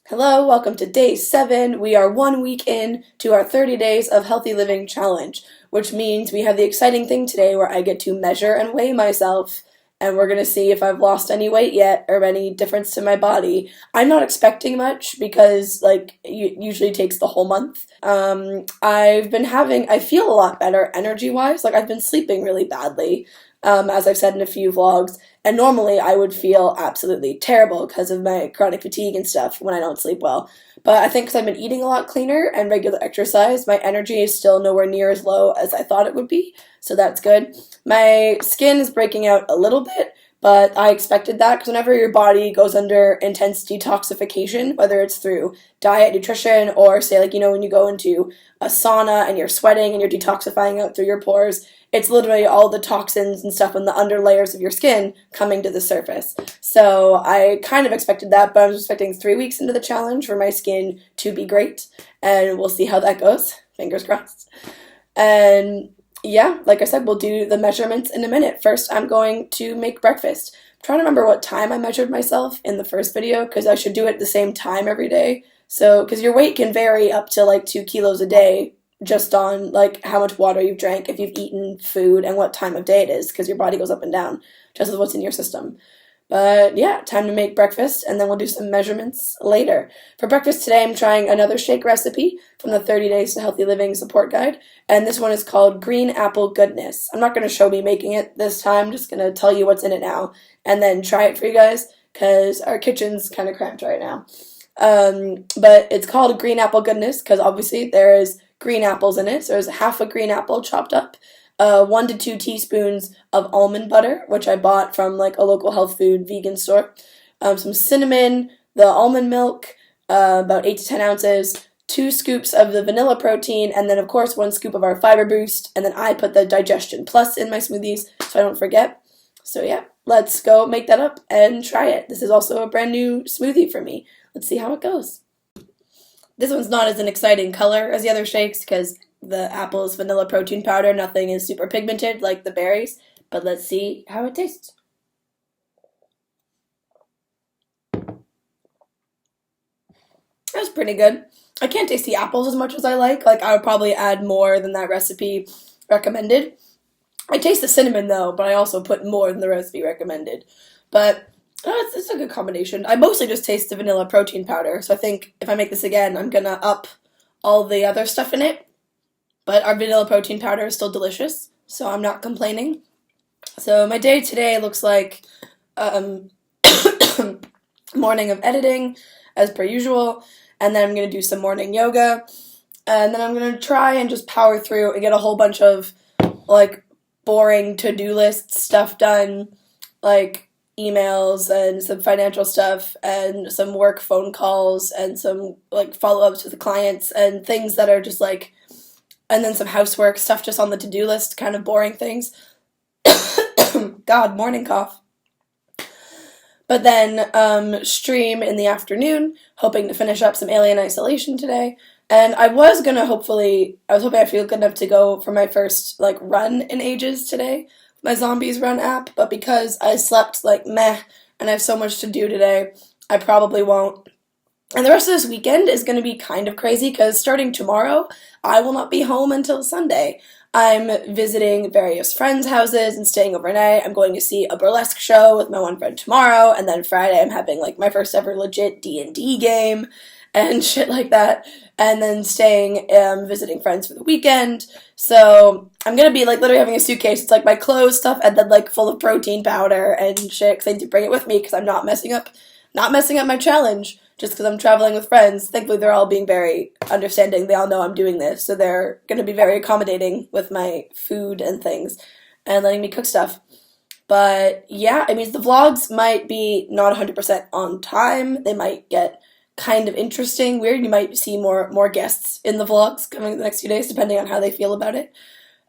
Hello, welcome to day 7. We are 1 week in to our 30 days of healthy living challenge, which means we have the exciting thing today where I get to measure and weigh myself, and we're going to see if I've lost any weight yet or any difference to my body. I'm not expecting much because, it usually takes the whole month. I feel a lot better energy-wise. I've been sleeping really badly, as I've said in a few vlogs. And normally I would feel absolutely terrible because of my chronic fatigue and stuff when I don't sleep well. But I think because I've been eating a lot cleaner and regular exercise, my energy is still nowhere near as low as I thought it would be. So that's good. My skin is breaking out a little bit, but I expected that because whenever your body goes under intense detoxification, whether it's through diet, nutrition, or say when you go into a sauna and you're sweating and you're detoxifying out through your pores, it's literally all the toxins and stuff in the under layers of your skin coming to the surface. So I kind of expected that, but I was expecting 3 weeks into the challenge for my skin to be great, and we'll see how that goes. Fingers crossed. And yeah, like I said, we'll do the measurements in a minute. First, I'm going to make breakfast. I'm trying to remember what time I measured myself in the first video, because I should do it at the same time every day. So, because your weight can vary up to 2 kilos a day just on how much water you've drank, if you've eaten food, and what time of day it is, because your body goes up and down just with what's in your system. But yeah, time to make breakfast, and then we'll do some measurements later. For breakfast today, I'm trying another shake recipe from the 30 Days to Healthy Living support guide, and this one is called Green Apple Goodness. I'm not going to show me making it this time, just going to tell you what's in it now, and then try it for you guys, because our kitchen's kind of cramped right now. But it's called Green Apple Goodness, because obviously there is green apples in it. So there's half a green apple chopped up, 1 to 2 teaspoons of almond butter, which I bought from a local health food vegan store, some cinnamon, the almond milk, about 8 to 10 ounces, 2 scoops of the vanilla protein, and then of course 1 scoop of our fiber boost, and then I put the Digestion Plus in my smoothies so I don't forget. So yeah, let's go make that up and try it. This is also a brand new smoothie for me. Let's see how it goes. This one's not as an exciting color as the other shakes because the apple is vanilla protein powder. Nothing is super pigmented like the berries. But let's see how it tastes. That's pretty good. I can't taste the apples as much as I like. I would probably add more than that recipe recommended. I taste the cinnamon though, but I also put more than the recipe recommended. But it's a good combination. I mostly just taste the vanilla protein powder, so I think if I make this again, I'm gonna up all the other stuff in it. But our vanilla protein powder is still delicious, so I'm not complaining. So my day today looks like morning of editing, as per usual, and then I'm gonna do some morning yoga, and then I'm gonna try and just power through and get a whole bunch of boring to-do list stuff done, emails and some financial stuff and some work phone calls and some follow-ups with the clients and things that are just and then some housework stuff just on the to-do list, kind of boring things. God, morning cough. But then stream in the afternoon, hoping to finish up some Alien Isolation today. And I was hoping I feel good enough to go for my first run in ages today, my Zombies Run app, but because I slept meh and I have so much to do today, I probably won't. And the rest of this weekend is going to be kind of crazy because starting tomorrow, I will not be home until Sunday. I'm visiting various friends' houses and staying overnight. I'm going to see a burlesque show with my one friend tomorrow, and then Friday I'm having my first ever legit D&D game and shit like that, and then staying, visiting friends for the weekend. So I'm gonna be literally having a suitcase. It's my clothes stuff and then full of protein powder and shit because I need to bring it with me because I'm not messing up my challenge just because I'm traveling with friends. Thankfully they're all being very understanding. They all know I'm doing this, so they're gonna be very accommodating with my food and things and letting me cook stuff. But yeah, the vlogs might be not 100% on time. They might get kind of interesting, weird. You might see more guests in the vlogs coming the next few days, depending on how they feel about it.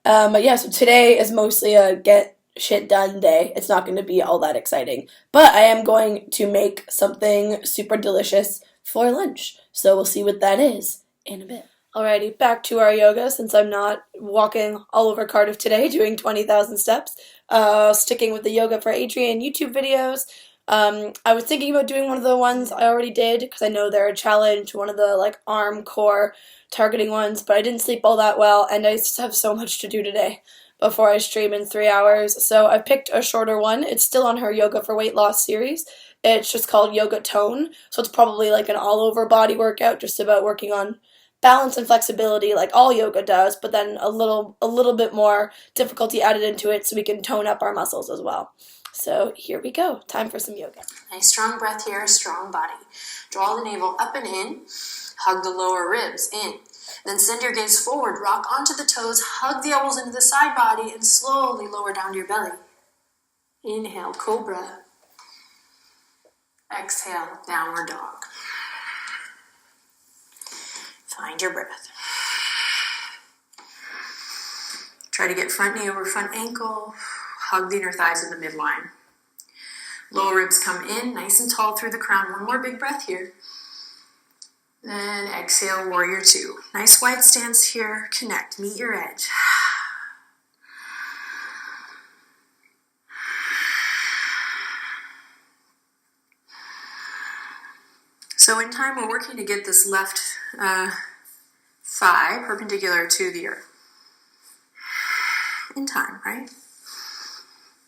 But yeah, so today is mostly a get shit done day. It's not going to be all that exciting. But I am going to make something super delicious for lunch. So we'll see what that is in a bit. Alrighty, back to our yoga since I'm not walking all over Cardiff today doing 20,000 steps. Sticking with the Yoga for Adrian YouTube videos. I was thinking about doing one of the ones I already did because I know they're a challenge, one of the like arm core targeting ones, but I didn't sleep all that well, and I just have so much to do today before I stream in 3 hours. So I picked a shorter one. It's still on her Yoga for Weight Loss series. It's just called Yoga Tone, so it's probably like an all-over body workout, just about working on balance and flexibility like all yoga does, but then a little bit more difficulty added into it so we can tone up our muscles as well. So here we go. Time for some yoga. Nice strong breath here, strong body. Draw the navel up and in. Hug the lower ribs in. Then send your gaze forward. Rock onto the toes. Hug the elbows into the side body and slowly lower down to your belly. Inhale, cobra. Exhale, downward dog. Find your breath. Try to get front knee over front ankle. Hug the inner thighs in the midline. Lower ribs come in, nice and tall through the crown. One more big breath here. Then exhale, warrior two. Nice wide stance here. Connect, meet your edge. So in time, we're working to get this left thigh perpendicular to the earth. In time, right?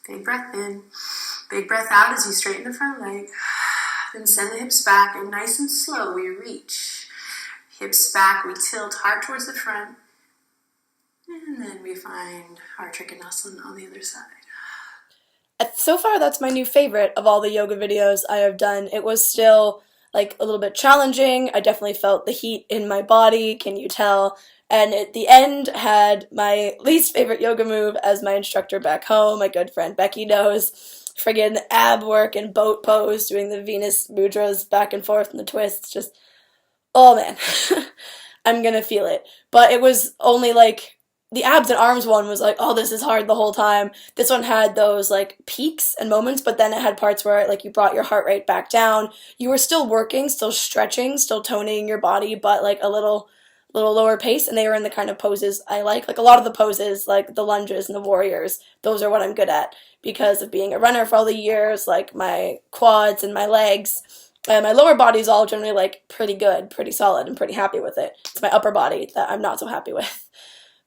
Big breath in. Big breath out as you straighten the front leg. Then send the hips back, and nice and slow we reach. Hips back, we tilt, heart towards the front. And then we find our Trikonasana on the other side. So far, that's my new favorite of all the yoga videos I have done. It was still like a little bit challenging. I definitely felt the heat in my body, can you tell? And at the end had my least favorite yoga move, as my instructor back home, my good friend Becky knows. Friggin' ab work and boat pose, doing the Venus mudras back and forth and the twists. Just, oh man, I'm gonna feel it. But it was only like, the abs and arms one was like, oh, this is hard the whole time. This one had those like peaks and moments, but then it had parts where like you brought your heart rate back down. You were still working, still stretching, still toning your body, but like a little lower pace, and they were in the kind of poses I like. Like a lot of the poses, like the lunges and the warriors, those are what I'm good at because of being a runner for all the years, like my quads and my legs. And my lower body's all generally like pretty good, pretty solid, and pretty happy with it. It's my upper body that I'm not so happy with.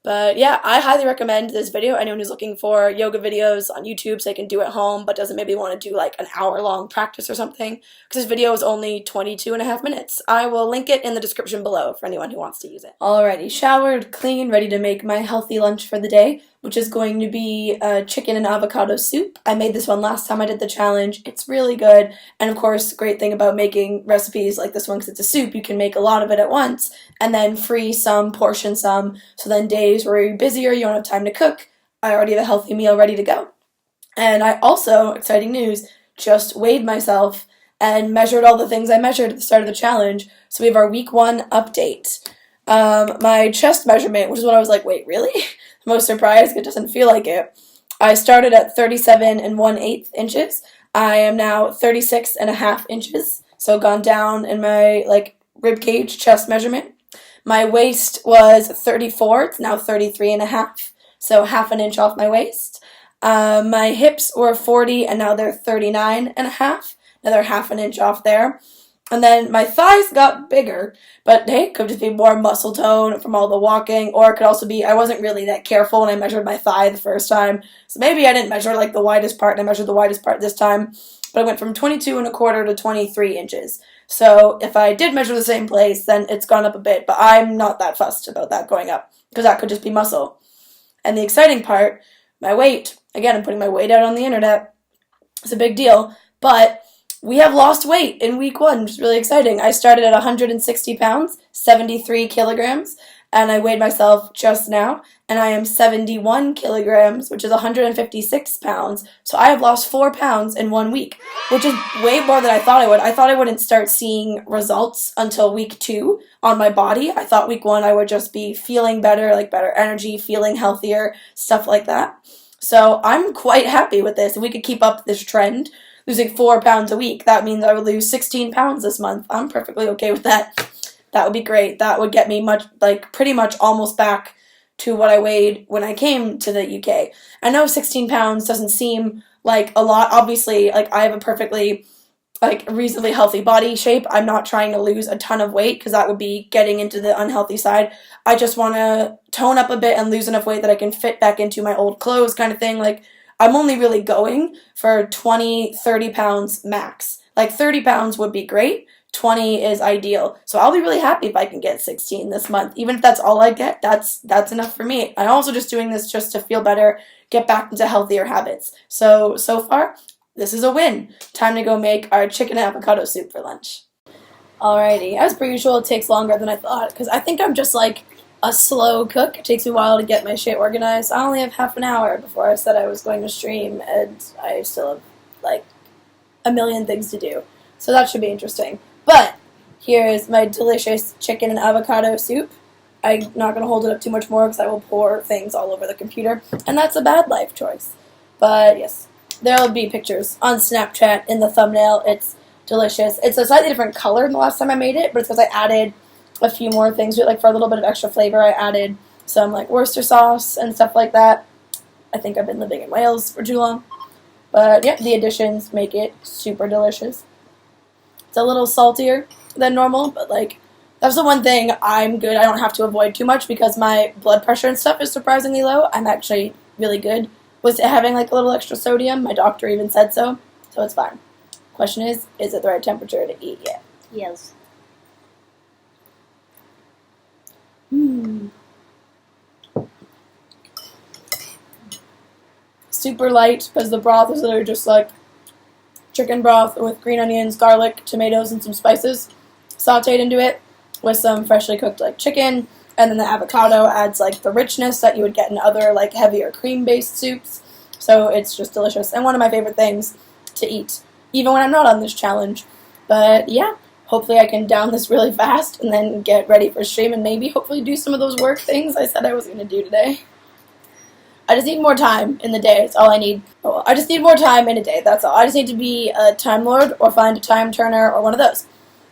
But yeah, I highly recommend this video. Anyone who's looking for yoga videos on YouTube so they can do at home but doesn't maybe want to do like an hour-long practice or something, because this video is only 22.5 minutes. I will link it in the description below for anyone who wants to use it. Alrighty, showered, clean, ready to make my healthy lunch for the day, which is going to be chicken and avocado soup. I made this one last time I did the challenge. It's really good, and of course, great thing about making recipes like this one, because it's a soup, you can make a lot of it at once, and then freeze some, portion some, so then days where you're busier, you don't have time to cook, I already have a healthy meal ready to go. And I also, exciting news, just weighed myself and measured all the things I measured at the start of the challenge, so we have our week 1 update. My chest measurement, which is what I was like, wait, really? Most surprised, it doesn't feel like it. I started at 37 1/8 inches. I am now 36.5 inches, so gone down in my like rib cage chest measurement. My waist was 34, it's now 33.5, so half an inch off my waist. My hips were 40, and now they're 39.5, another half an inch off there. And then my thighs got bigger, but hey, it could just be more muscle tone from all the walking, or it could also be I wasn't really that careful when I measured my thigh the first time. So maybe I didn't measure like the widest part, and I measured the widest part this time, but I went from 22.25 to 23 inches. So if I did measure the same place, then it's gone up a bit, but I'm not that fussed about that going up, because that could just be muscle. And the exciting part, my weight, again, I'm putting my weight out on the internet, it's a big deal, but we have lost weight in week 1, which is really exciting. I started at 160 pounds, 73 kilograms, and I weighed myself just now, and I am 71 kilograms, which is 156 pounds. So I have lost 4 pounds in 1 week, which is way more than I thought I would. I thought I wouldn't start seeing results until week 2 on my body. I thought week 1 I would just be feeling better, like better energy, feeling healthier, stuff like that. So I'm quite happy with this. If we could keep up this trend, losing 4 pounds a week, that means I would lose 16 pounds this month. I'm perfectly okay with that. That would be great. That would get me pretty much almost back to what I weighed when I came to the UK. I know 16 pounds doesn't seem like a lot. Obviously, like I have a perfectly like reasonably healthy body shape. I'm not trying to lose a ton of weight because that would be getting into the unhealthy side. I just want to tone up a bit and lose enough weight that I can fit back into my old clothes kind of thing. Like I'm only really going for 20, 30 pounds max. Like 30 pounds would be great. 20 is ideal. So I'll be really happy if I can get 16 this month. Even if that's all I get, that's enough for me. I'm also just doing this just to feel better, get back into healthier habits. So far, this is a win. Time to go make our chicken and avocado soup for lunch. Alrighty, as per usual, it takes longer than I thought, because I think I'm just like a slow cook. It takes me a while to get my shit organized. I only have half an hour before I said I was going to stream, and I still have like a million things to do. So that should be interesting. But here is my delicious chicken and avocado soup. I'm not going to hold it up too much more because I will pour things all over the computer, and that's a bad life choice. But yes, there will be pictures on Snapchat in the thumbnail. It's delicious. It's a slightly different color than the last time I made it, but it's because I added a few more things to it. Like for a little bit of extra flavor, I added some like Worcester sauce and stuff like that. I think I've been living in Wales for too long. But yeah, the additions make it super delicious. It's a little saltier than normal, but like that's the one thing I'm good. I don't have to avoid too much because my blood pressure and stuff is surprisingly low. I'm actually really good with having like a little extra sodium. My doctor even said so it's fine. Question is it the right temperature to eat yet? Yes. Super light because the broth is literally just like chicken broth with green onions, garlic, tomatoes, and some spices sauteed into it with some freshly cooked like chicken, and then the avocado adds like the richness that you would get in other like heavier cream-based soups. So it's just delicious and one of my favorite things to eat, even when I'm not on this challenge. But yeah, hopefully I can down this really fast and then get ready for stream and maybe hopefully do some of those work things I said I was going to do today. I just need more time in the day. That's all I need. Oh, I just need more time in a day. That's all. I just need to be a Time Lord or find a Time Turner or one of those.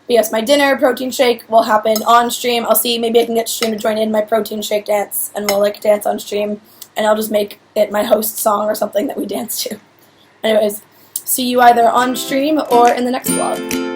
But yes, my dinner protein shake will happen on stream. I'll see. Maybe I can get stream to join in my protein shake dance, and we'll like dance on stream. And I'll just make it my host song or something that we dance to. Anyways, see you either on stream or in the next vlog.